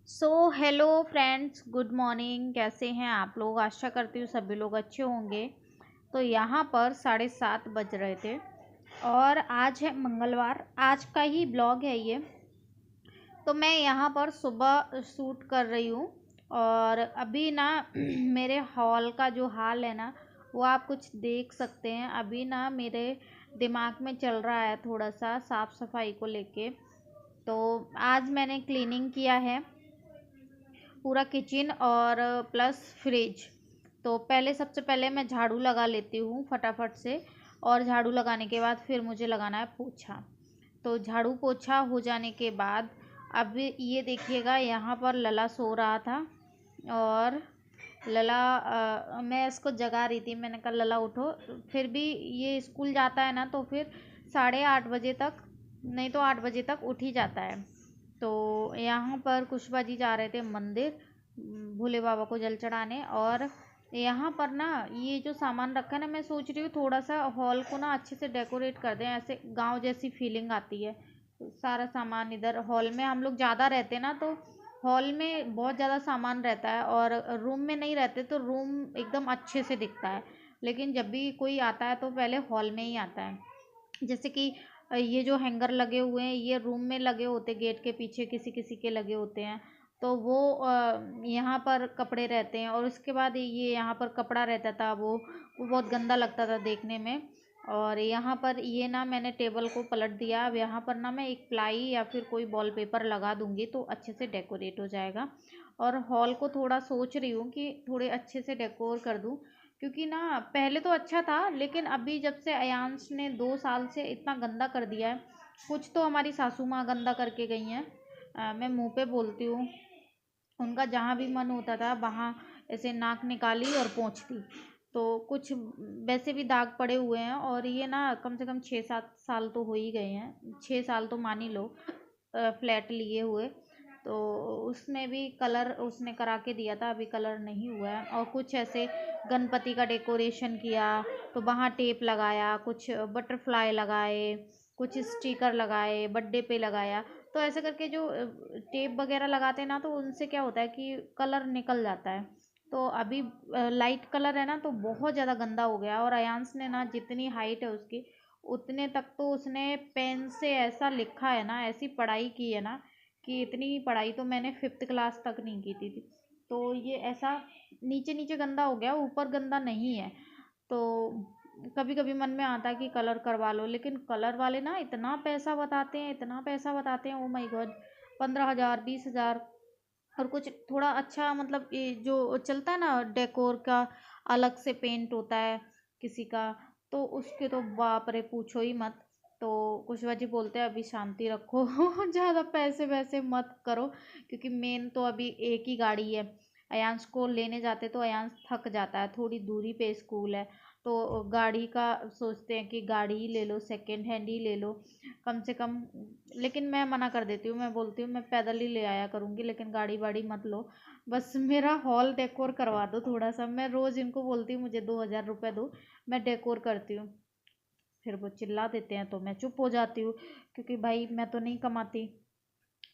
Hello friends, good morning. कैसे हैं आप लोग? आशा करती हूँ सभी लोग अच्छे होंगे। तो यहाँ पर 7:30 बज रहे थे और आज है मंगलवार। आज का ही ब्लॉग है ये। तो मैं यहाँ पर सुबह शूट कर रही हूँ और अभी ना मेरे हॉल का जो हाल है ना, वो आप कुछ देख सकते हैं। अभी ना मेरे दिमाग में चल रहा है थोड़ा सा साफ़ सफाई को लेके। तो आज मैंने क्लीनिंग किया है पूरा किचन और प्लस फ्रिज। तो पहले सबसे पहले मैं झाड़ू लगा लेती हूँ फटाफट से, और झाड़ू लगाने के बाद फिर मुझे लगाना है पोछा। तो झाड़ू पोछा हो जाने के बाद अब ये देखिएगा, यहाँ पर लला सो रहा था और लला मैं इसको जगा रही थी। मैंने कहा लला उठो। फिर भी ये स्कूल जाता है ना, तो फिर 8:30 बजे तक, नहीं तो 8 बजे तक उठ ही जाता है। तो यहाँ पर कुशबा जी जा रहे थे मंदिर भोले बाबा को जल चढ़ाने। और यहाँ पर ना ये जो सामान रखा है ना, मैं सोच रही हूँ थोड़ा सा हॉल को ना अच्छे से डेकोरेट कर दें, ऐसे गांव जैसी फीलिंग आती है। तो सारा सामान इधर हॉल में, हम लोग ज़्यादा रहते हैं ना, तो हॉल में बहुत ज़्यादा सामान रहता है और रूम में नहीं रहते तो रूम एकदम अच्छे से दिखता है। लेकिन जब भी कोई आता है तो पहले हॉल में ही आता है। जैसे कि ये जो हैंगर लगे हुए हैं, ये रूम में लगे होते, गेट के पीछे किसी किसी के लगे होते हैं। तो वो यहाँ पर कपड़े रहते हैं और उसके बाद ये यहाँ पर कपड़ा रहता था, वो बहुत गंदा लगता था देखने में। और यहाँ पर ये ना मैंने टेबल को पलट दिया। अब यहाँ पर ना मैं एक प्लाई या फिर कोई वॉलपेपर लगा दूँगी तो अच्छे से डेकोरेट हो जाएगा। और हॉल को थोड़ा सोच रही हूँ कि थोड़े अच्छे से डेकोर कर दूँ, क्योंकि ना पहले तो अच्छा था, लेकिन अभी जब से अयांश ने 2 साल से इतना गंदा कर दिया है। कुछ तो हमारी सासू माँ गंदा करके गई हैं। मैं मुंह पे बोलती हूँ। उनका जहाँ भी मन होता था वहाँ ऐसे नाक निकाली और पोंछ दी। तो कुछ वैसे भी दाग पड़े हुए हैं और ये ना कम से कम 6-7 साल तो हो ही गए हैं। 6 साल तो मान ही लो फ्लैट लिए हुए। तो उसमें भी कलर उसने करा के दिया था, अभी कलर नहीं हुआ है। और कुछ ऐसे गणपति का डेकोरेशन किया, तो वहाँ टेप लगाया, कुछ बटरफ्लाई लगाए, कुछ स्टिकर लगाए, बर्थडे पे लगाया। तो ऐसे करके जो टेप वगैरह लगाते हैं ना, तो उनसे क्या होता है कि कलर निकल जाता है। तो अभी लाइट कलर है ना, तो बहुत ज़्यादा गंदा हो गया। और अयांश ने ना जितनी हाइट है उसकी, उतने तक तो उसने पेन से ऐसा लिखा है ना, ऐसी पढ़ाई की है ना, कि इतनी पढ़ाई तो मैंने 5th क्लास तक नहीं की थी। तो ये ऐसा नीचे नीचे गंदा हो गया, ऊपर गंदा नहीं है। तो कभी कभी मन में आता है कि कलर करवा लो, लेकिन कलर वाले ना इतना पैसा बताते हैं, इतना पैसा बताते हैं, ओ माय गॉड। 15,000 20,000। और कुछ थोड़ा अच्छा, मतलब ये जो चलता है ना डेकोर का, अलग से पेंट होता है किसी का, तो उसके तो बाप रे पूछो ही मत। तो कुशवा जी बोलते हैं अभी शांति रखो ज़्यादा पैसे वैसे मत करो, क्योंकि मेन तो अभी एक ही गाड़ी है। अयांश को लेने जाते तो अयांश थक जाता है, थोड़ी दूरी पे स्कूल है। तो गाड़ी का सोचते हैं कि गाड़ी ही ले लो, सेकेंड हैंड ही ले लो कम से कम। लेकिन मैं मना कर देती हूँ, मैं बोलती हूँ मैं पैदल ही ले आया करूँगी, लेकिन गाड़ी वाड़ी मत लो। बस मेरा हॉल डेकोर करवा दो थोड़ा सा। मैं रोज़ इनको बोलती हूँ मुझे 2,000 रुपये दो, मैं डेकोर करती हूँ। फिर वो चिल्ला देते हैं तो मैं चुप हो जाती हूँ, क्योंकि भाई मैं तो नहीं कमाती,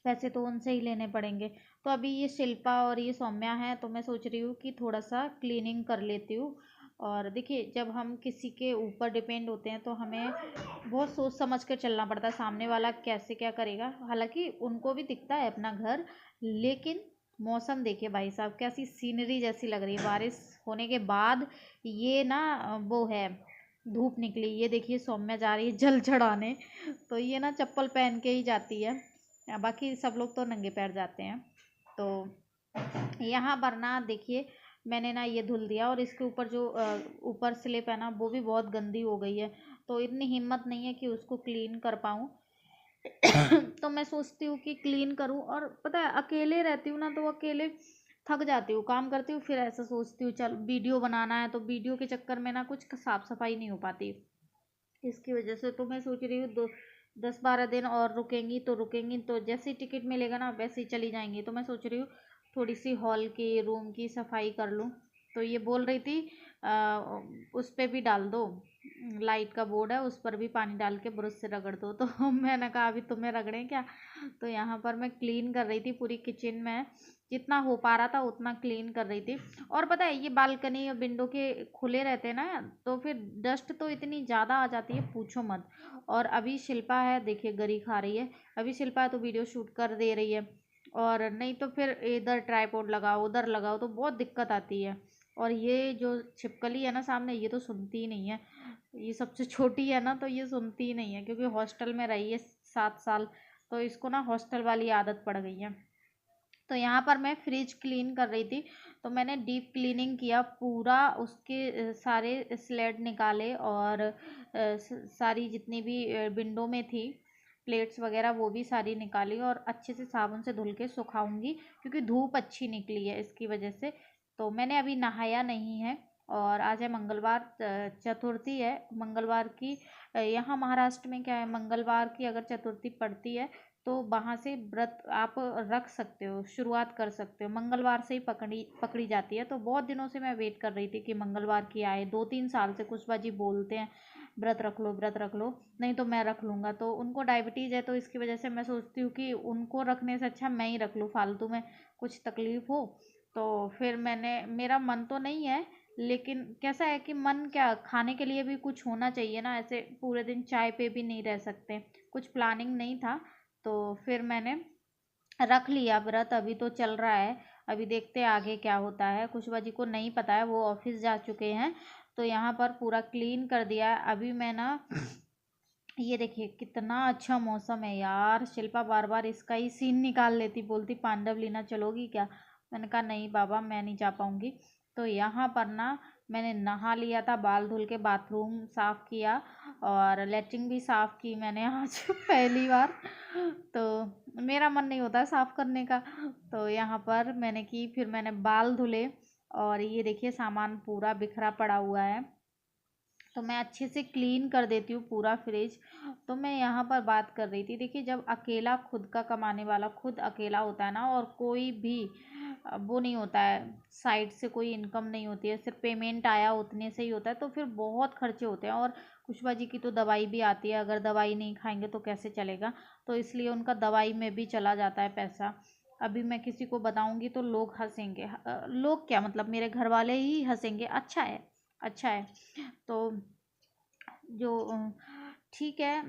पैसे तो उनसे ही लेने पड़ेंगे। तो अभी ये शिल्पा और ये सौम्या है, तो मैं सोच रही हूँ कि थोड़ा सा क्लीनिंग कर लेती हूँ। और देखिए, जब हम किसी के ऊपर डिपेंड होते हैं तो हमें बहुत सोच समझ कर चलना पड़ता है, सामने वाला कैसे क्या करेगा। हालांकि उनको भी दिखता है अपना घर, लेकिन मौसम देखिए भाई साहब, कैसी सीनरी जैसी लग रही है बारिश होने के बाद। ये ना वो है, धूप निकली। ये देखिए सौम्या जा रही है जल चढ़ाने, तो ये ना चप्पल पहन के ही जाती है, बाकी सब लोग तो नंगे पैर जाते हैं। तो यहाँ पर ना देखिए, मैंने ना ये धुल दिया और इसके ऊपर जो ऊपर स्लिप है ना, वो भी बहुत गंदी हो गई है। तो इतनी हिम्मत नहीं है कि उसको क्लीन कर पाऊँ तो मैं सोचती हूँ कि क्लीन करूँ। और पता है अकेले रहती हूँ ना, तो अकेले थक जाती हूँ, काम करती हूँ, फिर ऐसा सोचती हूँ चल वीडियो बनाना है, तो वीडियो के चक्कर में ना कुछ साफ़ सफाई नहीं हो पाती। इसकी वजह से तो मैं सोच रही हूँ 10-12 दिन और रुकेंगी तो रुकेंगी, तो जैसे ही टिकट मिलेगा ना वैसे ही चली जाएंगी। तो मैं सोच रही हूँ थोड़ी सी हॉल की, रूम की सफाई कर लूँ। तो ये बोल रही थी उस पर भी डाल दो, लाइट का बोर्ड है, उस पर भी पानी डाल के ब्रश से रगड़ दो। तो मैंने कहा अभी तुम्हें रगड़ें क्या। तो यहाँ पर मैं क्लीन कर रही थी पूरी किचन में, जितना हो पा रहा था उतना क्लीन कर रही थी। और पता है ये बालकनी और विंडो के खुले रहते हैं ना, तो फिर डस्ट तो इतनी ज़्यादा आ जाती है पूछो मत। और अभी शिल्पा है, देखिए गरी खा रही है। अभी शिल्पा है तो वीडियो शूट कर दे रही है, और नहीं तो फिर इधर ट्राइपॉड लगाओ उधर लगाओ तो बहुत दिक्कत आती है। और ये जो छिपकली है ना सामने, ये तो सुनती ही नहीं है। ये सबसे छोटी है ना, तो ये सुनती ही नहीं है, क्योंकि हॉस्टल में रही है 7 साल, तो इसको ना हॉस्टल वाली आदत पड़ गई है। तो यहाँ पर मैं फ्रिज क्लीन कर रही थी, तो मैंने डीप क्लीनिंग किया पूरा, उसके सारे स्लेट निकाले, और सारी जितनी भी विंडो में थी प्लेट्स वगैरह वो भी सारी निकाली, और अच्छे से साबुन से धुल के सुखाऊंगी, क्योंकि धूप अच्छी निकली है इसकी वजह से। तो मैंने अभी नहाया नहीं है। और आज है मंगलवार, चतुर्थी है मंगलवार की। यहाँ महाराष्ट्र में क्या है, मंगलवार की अगर चतुर्थी पड़ती है तो वहाँ से व्रत आप रख सकते हो, शुरुआत कर सकते हो, मंगलवार से ही पकड़ी पकड़ी जाती है। तो बहुत दिनों से मैं वेट कर रही थी कि मंगलवार की आए, 2-3 साल से कुशवा जी बोलते हैं व्रत रख लो व्रत रख लो, नहीं तो मैं रख लूँगा। तो उनको डायबिटीज़ है, तो इसकी वजह से मैं सोचती हूँ कि उनको रखने से अच्छा मैं ही रख लूँ, फालतू में कुछ तकलीफ़ हो। तो फिर मेरा मन तो नहीं है, लेकिन कैसा है कि मन क्या, खाने के लिए भी कुछ होना चाहिए ना, ऐसे पूरे दिन चाय पे भी नहीं रह सकते। कुछ प्लानिंग नहीं था, तो फिर मैंने रख लिया व्रत। अभी तो चल रहा है, अभी देखते हैं आगे क्या होता है। खुशबा जी को नहीं पता है, वो ऑफिस जा चुके हैं। तो यहाँ पर पूरा क्लीन कर दिया है। अभी मैं ना ये देखिए कितना अच्छा मौसम है यार। शिल्पा बार बार इसका ही सीन निकाल लेती, बोलती पांडव लीना चलोगी क्या। मैंने कहा नहीं बाबा मैं नहीं जा पाऊँगी। तो यहाँ पर ना मैंने नहा लिया था, बाल धुल के बाथरूम साफ़ किया, और लेटरिन भी साफ़ की मैंने आज पहली बार। तो मेरा मन नहीं होता साफ़ करने का, तो यहाँ पर मैंने की, फिर मैंने बाल धुले। और ये देखिए सामान पूरा बिखरा पड़ा हुआ है, तो मैं अच्छे से क्लीन कर देती हूँ पूरा फ्रिज। तो मैं यहाँ पर बात कर रही थी, देखिए जब अकेला खुद का कमाने वाला खुद अकेला होता है ना, और कोई भी वो नहीं होता है, साइड से कोई इनकम नहीं होती है, सिर्फ पेमेंट आया उतने से ही होता है, तो फिर बहुत खर्चे होते हैं। और खुशबा जी की तो दवाई भी आती है, अगर दवाई नहीं खाएंगे तो कैसे चलेगा। तो इसलिए उनका दवाई में भी चला जाता है पैसा। अभी मैं किसी को बताऊंगी तो लोग हंसेंगे, लोग क्या मतलब मेरे घर वाले ही हंसेंगे। अच्छा है, अच्छा है। तो जो ठीक है,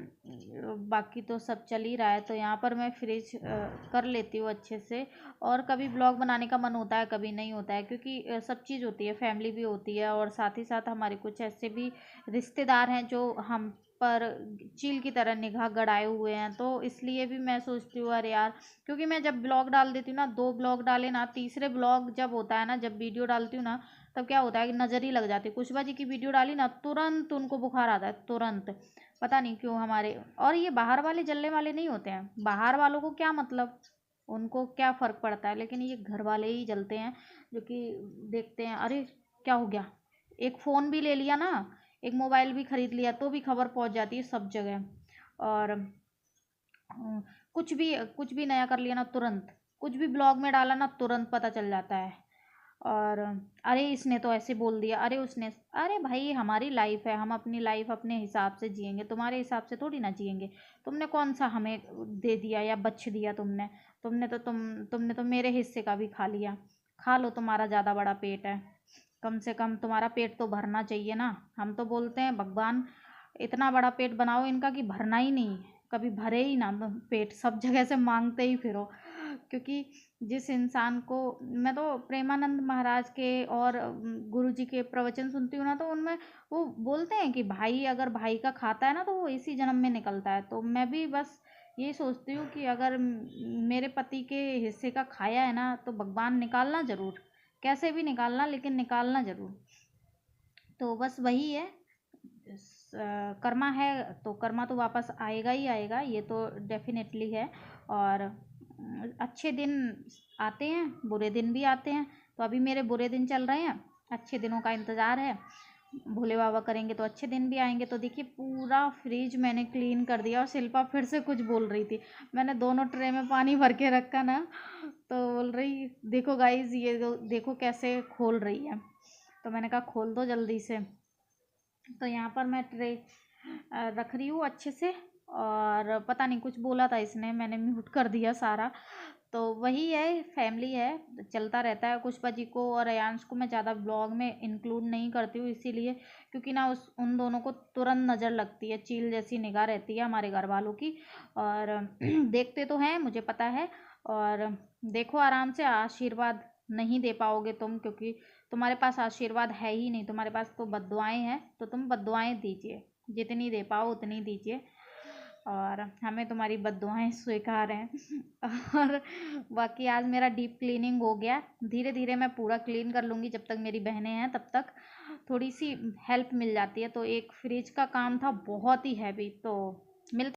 बाकी तो सब चल ही रहा है। तो यहाँ पर मैं फ्रिज कर लेती हूँ अच्छे से। और कभी ब्लॉग बनाने का मन होता है, कभी नहीं होता है, क्योंकि सब चीज़ होती है, फैमिली भी होती है, और साथ ही साथ हमारे कुछ ऐसे भी रिश्तेदार हैं जो हम पर चील की तरह निगाह गड़ाए हुए हैं। तो इसलिए भी मैं सोचती हूँ अरे यार, क्योंकि मैं जब ब्लॉग डाल देती हूँ ना, 2 ब्लॉग डाले ना, तीसरे ब्लॉग जब होता है ना, जब वीडियो डालती हूँ ना, तब क्या होता है कि नज़र ही लग जाती है। कुशबा जी की वीडियो डाली ना, तुरंत उनको बुखार आता है, तुरंत। पता नहीं क्यों हमारे, और ये बाहर वाले जलने वाले नहीं होते हैं, बाहर वालों को क्या मतलब, उनको क्या फ़र्क पड़ता है, लेकिन ये घर वाले ही जलते हैं, जो कि देखते हैं अरे क्या हो गया। एक फ़ोन भी ले लिया ना, एक मोबाइल भी ख़रीद लिया, तो भी खबर पहुंच जाती है सब जगह। और कुछ भी नया कर लिया ना, तुरंत कुछ भी ब्लॉग में डाला ना, तुरंत पता चल जाता है। और अरे इसने तो ऐसे बोल दिया, अरे उसने, अरे भाई हमारी लाइफ है, हम अपनी लाइफ अपने हिसाब से जिएंगे, तुम्हारे हिसाब से थोड़ी ना जिएंगे। तुमने कौन सा हमें दे दिया या बख्श दिया तुमने। तुमने तो मेरे हिस्से का भी खा लिया। खा लो, तुम्हारा ज़्यादा बड़ा पेट है, कम से कम तुम्हारा पेट तो भरना चाहिए ना। हम तो बोलते हैं भगवान इतना बड़ा पेट बनाओ इनका कि भरना ही नहीं, कभी भरे ही ना पेट, सब जगह से मांगते ही फिरो। क्योंकि जिस इंसान को, मैं तो प्रेमानंद महाराज के और गुरु जी के प्रवचन सुनती हूँ ना, तो उनमें वो बोलते हैं कि भाई अगर भाई का खाता है ना, तो वो इसी जन्म में निकलता है। तो मैं भी बस ये सोचती हूँ कि अगर मेरे पति के हिस्से का खाया है ना, तो भगवान निकालना ज़रूर, कैसे भी निकालना, लेकिन निकालना ज़रूर। तो बस वही है, कर्मा है तो कर्मा तो वापस आएगा ही आएगा, ये तो डेफिनेटली है। और अच्छे दिन आते हैं, बुरे दिन भी आते हैं। तो अभी मेरे बुरे दिन चल रहे हैं, अच्छे दिनों का इंतज़ार है। भोले बाबा करेंगे तो अच्छे दिन भी आएंगे। तो देखिए पूरा फ्रिज मैंने क्लीन कर दिया। और शिल्पा फिर से कुछ बोल रही थी, मैंने दोनों ट्रे में पानी भर के रखा ना, तो बोल रही देखो गाइज ये देखो कैसे खोल रही है। तो मैंने कहा खोल दो जल्दी से। तो यहाँ पर मैं ट्रे रख रही हूँ अच्छे से। और पता नहीं कुछ बोला था इसने, मैंने म्यूट कर दिया सारा। तो वही है, फैमिली है, चलता रहता है। कुछ बाजी को और अयांश को मैं ज़्यादा ब्लॉग में इंक्लूड नहीं करती हूँ, इसीलिए क्योंकि ना उन दोनों को तुरंत नज़र लगती है, चील जैसी निगाह रहती है हमारे घर वालों की। और देखते तो हैं, मुझे पता है। और देखो आराम से, आशीर्वाद नहीं दे पाओगे तुम, क्योंकि तुम्हारे पास आशीर्वाद है ही नहीं, तुम्हारे पास तो बद्दुआएं हैं। तो तुम बद्दुआएं दीजिए, जितनी दे पाओ उतनी दीजिए। और हमें तुम्हारी बद्दुआएं स्वीकार हैं। और बाकी आज मेरा डीप क्लीनिंग हो गया। धीरे धीरे मैं पूरा क्लीन कर लूँगी, जब तक मेरी बहनें हैं तब तक थोड़ी सी हेल्प मिल जाती है। तो एक फ्रिज का काम था बहुत ही हैवी, तो मिलते